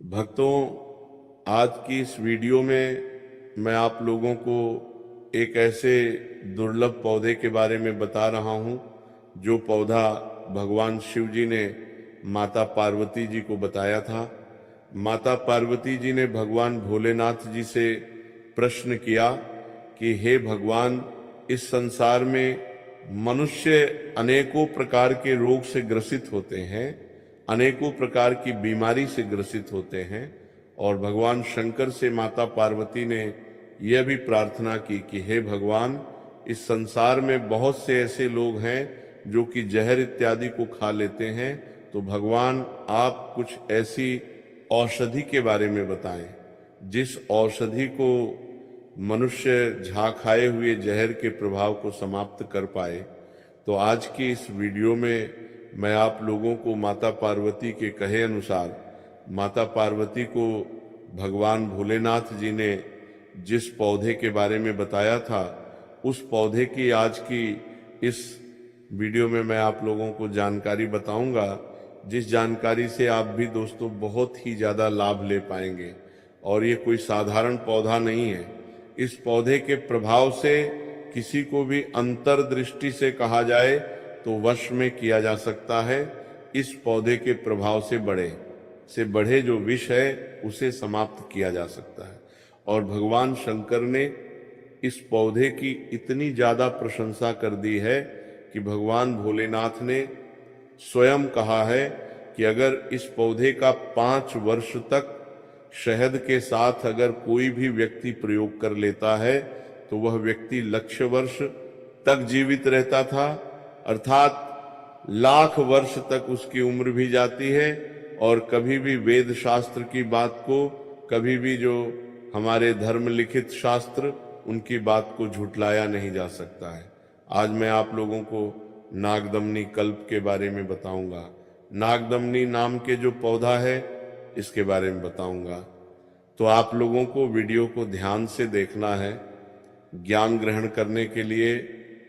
भक्तों, आज की इस वीडियो में मैं आप लोगों को एक ऐसे दुर्लभ पौधे के बारे में बता रहा हूं जो पौधा भगवान शिव जी ने माता पार्वती जी को बताया था। माता पार्वती जी ने भगवान भोलेनाथ जी से प्रश्न किया कि हे भगवान, इस संसार में मनुष्य अनेकों प्रकार के रोग से ग्रसित होते हैं, अनेकों प्रकार की बीमारी से ग्रसित होते हैं, और भगवान शंकर से माता पार्वती ने यह भी प्रार्थना की कि हे भगवान, इस संसार में बहुत से ऐसे लोग हैं जो कि जहर इत्यादि को खा लेते हैं, तो भगवान आप कुछ ऐसी औषधि के बारे में बताएं जिस औषधि को मनुष्य झा खाए हुए जहर के प्रभाव को समाप्त कर पाए। तो आज की इस वीडियो में मैं आप लोगों को माता पार्वती के कहे अनुसार, माता पार्वती को भगवान भोलेनाथ जी ने जिस पौधे के बारे में बताया था, उस पौधे की आज की इस वीडियो में मैं आप लोगों को जानकारी बताऊंगा, जिस जानकारी से आप भी दोस्तों बहुत ही ज़्यादा लाभ ले पाएंगे। और ये कोई साधारण पौधा नहीं है। इस पौधे के प्रभाव से किसी को भी अंतर्दृष्टि से कहा जाए तो वश में किया जा सकता है। इस पौधे के प्रभाव से बढ़े जो विष है उसे समाप्त किया जा सकता है। और भगवान शंकर ने इस पौधे की इतनी ज्यादा प्रशंसा कर दी है कि भगवान भोलेनाथ ने स्वयं कहा है कि अगर इस पौधे का 5 वर्ष तक शहद के साथ अगर कोई भी व्यक्ति प्रयोग कर लेता है तो वह व्यक्ति लक्ष्य वर्ष तक जीवित रहता था, अर्थात लाख वर्ष तक उसकी उम्र भी जाती है। और कभी भी वेद शास्त्र की बात को, कभी भी जो हमारे धर्म लिखित शास्त्र, उनकी बात को झुटलाया नहीं जा सकता है। आज मैं आप लोगों को नागदमनी कल्प के बारे में बताऊंगा। नागदमनी नाम के जो पौधा है इसके बारे में बताऊंगा। तो आप लोगों को वीडियो को ध्यान से देखना है। ज्ञान ग्रहण करने के लिए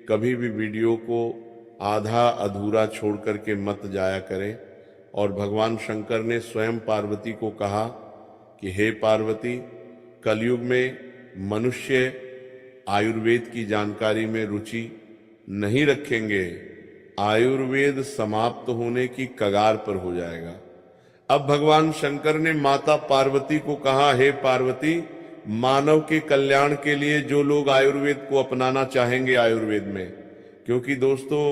कभी भी वीडियो को आधा अधूरा छोड़ करके मत जाया करें। और भगवान शंकर ने स्वयं पार्वती को कहा कि हे पार्वती, कलयुग में मनुष्य आयुर्वेद की जानकारी में रुचि नहीं रखेंगे, आयुर्वेद समाप्त होने की कगार पर हो जाएगा। अब भगवान शंकर ने माता पार्वती को कहा, हे पार्वती, मानव के कल्याण के लिए जो लोग आयुर्वेद को अपनाना चाहेंगे आयुर्वेद में, क्योंकि दोस्तों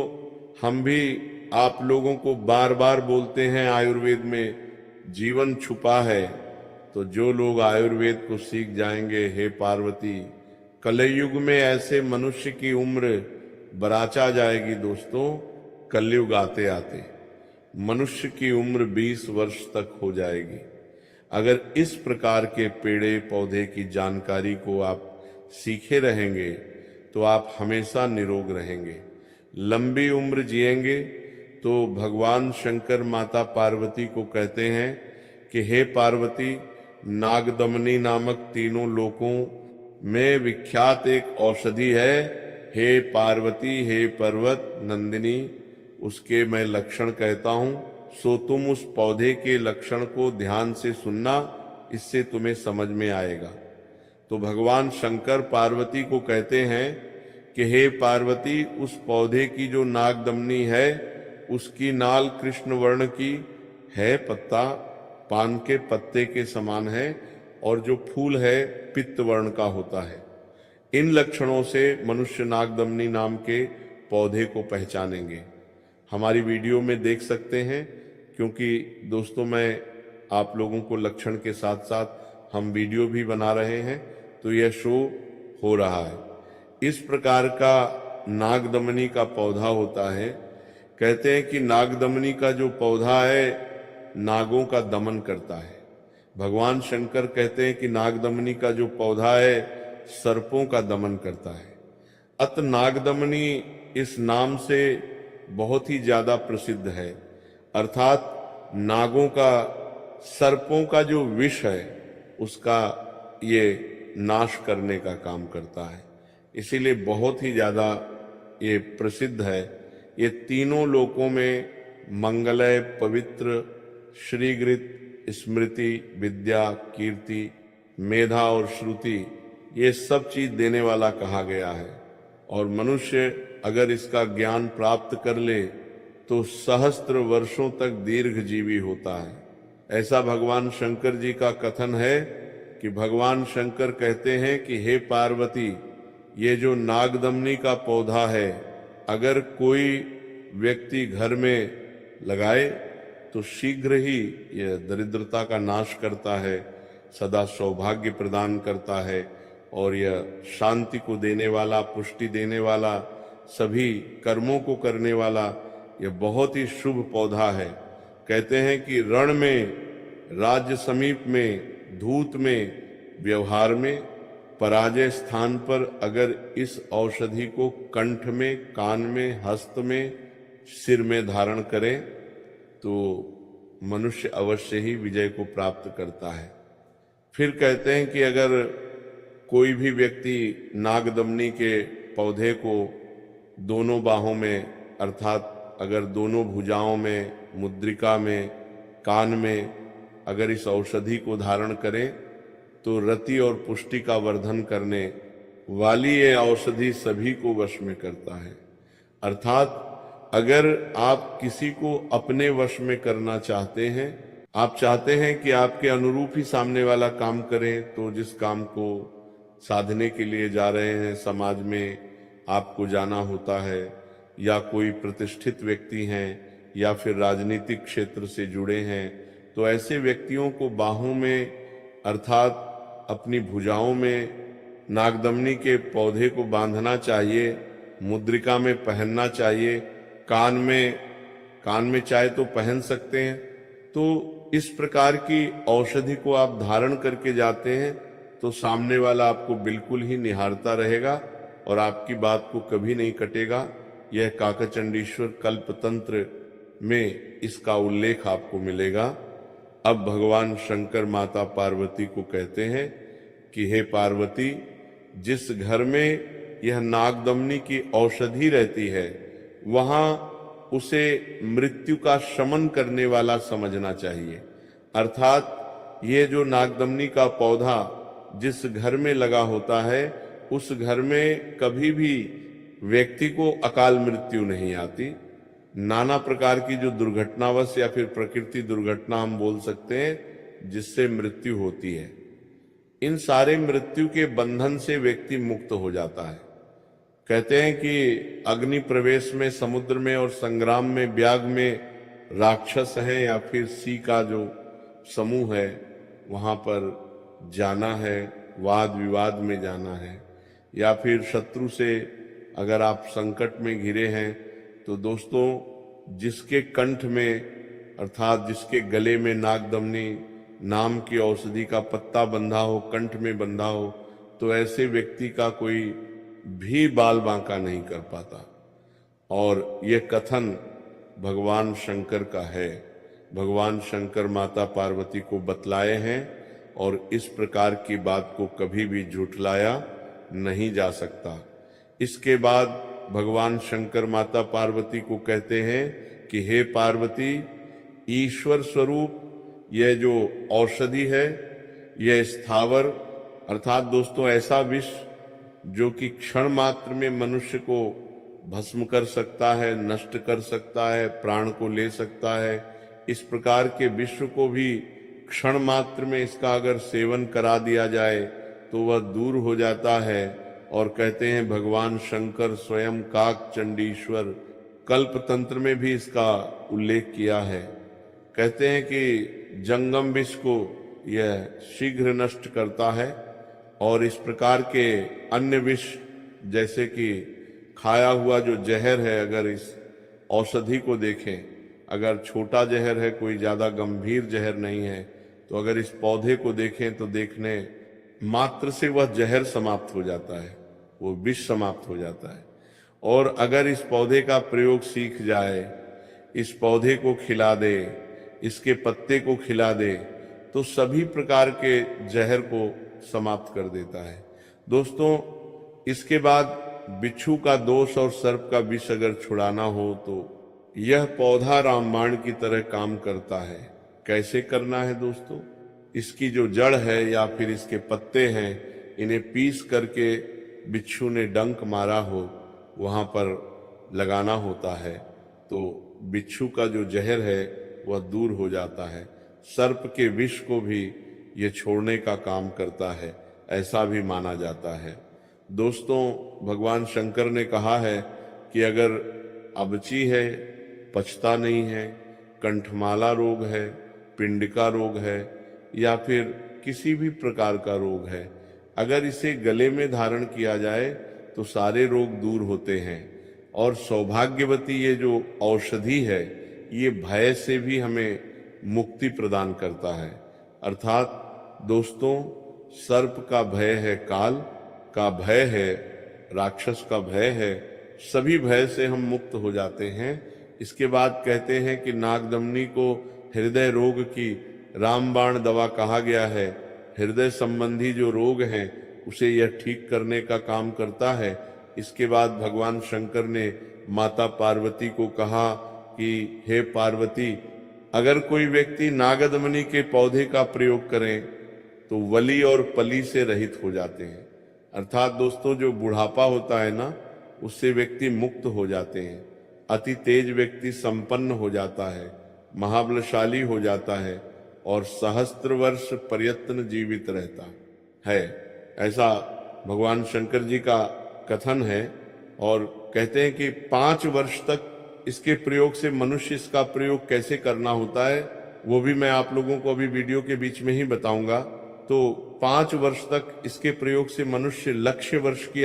हम भी आप लोगों को बार बार बोलते हैं आयुर्वेद में जीवन छुपा है, तो जो लोग आयुर्वेद को सीख जाएंगे, हे पार्वती, कलयुग में ऐसे मनुष्य की उम्र बराचा जाएगी। दोस्तों, कलयुग आते आते मनुष्य की उम्र 20 वर्ष तक हो जाएगी। अगर इस प्रकार के पेड़े पौधे की जानकारी को आप सीखे रहेंगे तो आप हमेशा निरोग रहेंगे, लंबी उम्र जिएंगे। तो भगवान शंकर माता पार्वती को कहते हैं कि हे पार्वती, नागदमनी नामक तीनों लोकों में विख्यात एक औषधि है। हे पार्वती, हे पर्वत नंदिनी, उसके मैं लक्षण कहता हूं, सो तुम उस पौधे के लक्षण को ध्यान से सुनना, इससे तुम्हें समझ में आएगा। तो भगवान शंकर पार्वती को कहते हैं कि हे पार्वती, उस पौधे की जो नागदमनी है उसकी नाल कृष्ण वर्ण की है, पत्ता पान के पत्ते के समान है, और जो फूल है पित्त वर्ण का होता है। इन लक्षणों से मनुष्य नागदमनी नाम के पौधे को पहचानेंगे। हमारी वीडियो में देख सकते हैं, क्योंकि दोस्तों मैं आप लोगों को लक्षण के साथ साथ हम वीडियो भी बना रहे हैं, तो यह शो हो रहा है। इस प्रकार का नागदमनी का पौधा होता है। कहते हैं कि नागदमनी का जो पौधा है नागों का दमन करता है। भगवान शंकर कहते हैं कि नागदमनी का जो पौधा है सर्पों का दमन करता है। अत नागदमनी इस नाम से बहुत ही ज्यादा प्रसिद्ध है, अर्थात नागों का, सर्पों का जो विष है उसका ये नाश करने का काम करता है। इसीलिए बहुत ही ज्यादा ये प्रसिद्ध है। ये तीनों लोकों में मंगलय, पवित्र, श्रीगृत स्मृति, विद्या, कीर्ति, मेधा और श्रुति, ये सब चीज देने वाला कहा गया है। और मनुष्य अगर इसका ज्ञान प्राप्त कर ले तो सहस्त्र वर्षों तक दीर्घजीवी होता है। ऐसा भगवान शंकर जी का कथन है कि भगवान शंकर कहते हैं कि हे पार्वती, ये जो नागदमनी का पौधा है, अगर कोई व्यक्ति घर में लगाए तो शीघ्र ही यह दरिद्रता का नाश करता है, सदा सौभाग्य प्रदान करता है, और यह शांति को देने वाला, पुष्टि देने वाला, सभी कर्मों को करने वाला, यह बहुत ही शुभ पौधा है। कहते हैं कि रण में, राज्य समीप में, धूत में, व्यवहार में, पराजय स्थान पर अगर इस औषधि को कंठ में, कान में, हस्त में, सिर में धारण करें तो मनुष्य अवश्य ही विजय को प्राप्त करता है। फिर कहते हैं कि अगर कोई भी व्यक्ति नागदमनी के पौधे को दोनों बाहों में, अर्थात अगर दोनों भुजाओं में, मुद्रिका में, कान में अगर इस औषधि को धारण करें तो रति और पुष्टि का वर्धन करने वाली ये औषधि सभी को वश में करता है। अर्थात अगर आप किसी को अपने वश में करना चाहते हैं, आप चाहते हैं कि आपके अनुरूप ही सामने वाला काम करे, तो जिस काम को साधने के लिए जा रहे हैं, समाज में आपको जाना होता है, या कोई प्रतिष्ठित व्यक्ति हैं, या फिर राजनीतिक क्षेत्र से जुड़े हैं, तो ऐसे व्यक्तियों को बाहों में अर्थात अपनी भुजाओं में नागदमनी के पौधे को बांधना चाहिए, मुद्रिका में पहनना चाहिए, कान में चाहे तो पहन सकते हैं। तो इस प्रकार की औषधि को आप धारण करके जाते हैं तो सामने वाला आपको बिल्कुल ही निहारता रहेगा और आपकी बात को कभी नहीं कटेगा। यह काकचंडीश्वर कल्पतंत्र में इसका उल्लेख आपको मिलेगा। अब भगवान शंकर माता पार्वती को कहते हैं कि हे पार्वती, जिस घर में यह नागदमनी की औषधि रहती है वहां उसे मृत्यु का शमन करने वाला समझना चाहिए। अर्थात ये जो नागदमनी का पौधा जिस घर में लगा होता है उस घर में कभी भी व्यक्ति को अकाल मृत्यु नहीं आती। नाना प्रकार की जो दुर्घटनावश या फिर प्रकृति दुर्घटना हम बोल सकते हैं जिससे मृत्यु होती है, इन सारे मृत्यु के बंधन से व्यक्ति मुक्त हो जाता है। कहते हैं कि अग्नि प्रवेश में, समुद्र में और संग्राम में, व्याग में राक्षस है या फिर सी का जो समूह है वहां पर जाना है, वाद विवाद में जाना है, या फिर शत्रु से अगर आप संकट में घिरे हैं तो दोस्तों जिसके कंठ में अर्थात जिसके गले में नागदमनी नाम की औषधि का पत्ता बंधा हो, कंठ में बंधा हो, तो ऐसे व्यक्ति का कोई भी बाल बांका नहीं कर पाता। और यह कथन भगवान शंकर का है, भगवान शंकर माता पार्वती को बतलाए हैं और इस प्रकार की बात को कभी भी झुठलाया नहीं जा सकता। इसके बाद भगवान शंकर माता पार्वती को कहते हैं कि हे पार्वती, ईश्वर स्वरूप यह जो औषधि है यह स्थावर अर्थात दोस्तों ऐसा विष जो कि क्षण मात्र में मनुष्य को भस्म कर सकता है, नष्ट कर सकता है, प्राण को ले सकता है, इस प्रकार के विश्व को भी क्षण मात्र में इसका अगर सेवन करा दिया जाए तो वह दूर हो जाता है। और कहते हैं भगवान शंकर स्वयं काकचंडीश्वर कल्पतंत्र में भी इसका उल्लेख किया है। कहते हैं कि जंगम विष को यह शीघ्र नष्ट करता है और इस प्रकार के अन्य विष जैसे कि खाया हुआ जो जहर है, अगर इस औषधि को देखें, अगर छोटा जहर है, कोई ज्यादा गंभीर जहर नहीं है, तो अगर इस पौधे को देखें तो देखने मात्र से वह जहर समाप्त हो जाता है, वो विष समाप्त हो जाता है। और अगर इस पौधे का प्रयोग सीख जाए, इस पौधे को खिला दे, इसके पत्ते को खिला दे, तो सभी प्रकार के जहर को समाप्त कर देता है। दोस्तों इसके बाद बिच्छू का दोष और सर्प का विष अगर छुड़ाना हो तो यह पौधा रामबाण की तरह काम करता है। कैसे करना है दोस्तों? इसकी जो जड़ है या फिर इसके पत्ते हैं, इन्हें पीस करके बिच्छू ने डंक मारा हो वहां पर लगाना होता है, तो बिच्छू का जो जहर है वह दूर हो जाता है। सर्प के विष को भी ये छोड़ने का काम करता है, ऐसा भी माना जाता है। दोस्तों, भगवान शंकर ने कहा है कि अगर अबची है, पचता नहीं है, कंठमाला रोग है, पिंडिका रोग है या फिर किसी भी प्रकार का रोग है, अगर इसे गले में धारण किया जाए तो सारे रोग दूर होते हैं। और सौभाग्यवती ये जो औषधि है, ये भय से भी हमें मुक्ति प्रदान करता है। अर्थात दोस्तों, सर्प का भय है, काल का भय है, राक्षस का भय है, सभी भय से हम मुक्त हो जाते हैं। इसके बाद कहते हैं कि नागदमनी को हृदय रोग की रामबाण दवा कहा गया है। हृदय संबंधी जो रोग हैं उसे यह ठीक करने का काम करता है। इसके बाद भगवान शंकर ने माता पार्वती को कहा कि हे पार्वती, अगर कोई व्यक्ति नागदमनी के पौधे का प्रयोग करे तो वली और पली से रहित हो जाते हैं। अर्थात दोस्तों, जो बुढ़ापा होता है ना, उससे व्यक्ति मुक्त हो जाते हैं। अति तेज व्यक्ति संपन्न हो जाता है, महाबलशाली हो जाता है और सहस्त्र वर्ष प्रयत्न जीवित रहता है, ऐसा भगवान शंकर जी का कथन है। और कहते हैं कि 5 वर्ष तक इसके प्रयोग से मनुष्य इसका प्रयोग कैसे करना होता है वो भी मैं आप लोगों को अभी वीडियो के बीच में ही बताऊंगा। तो 5 वर्ष तक इसके प्रयोग से मनुष्य लक्ष्य वर्ष की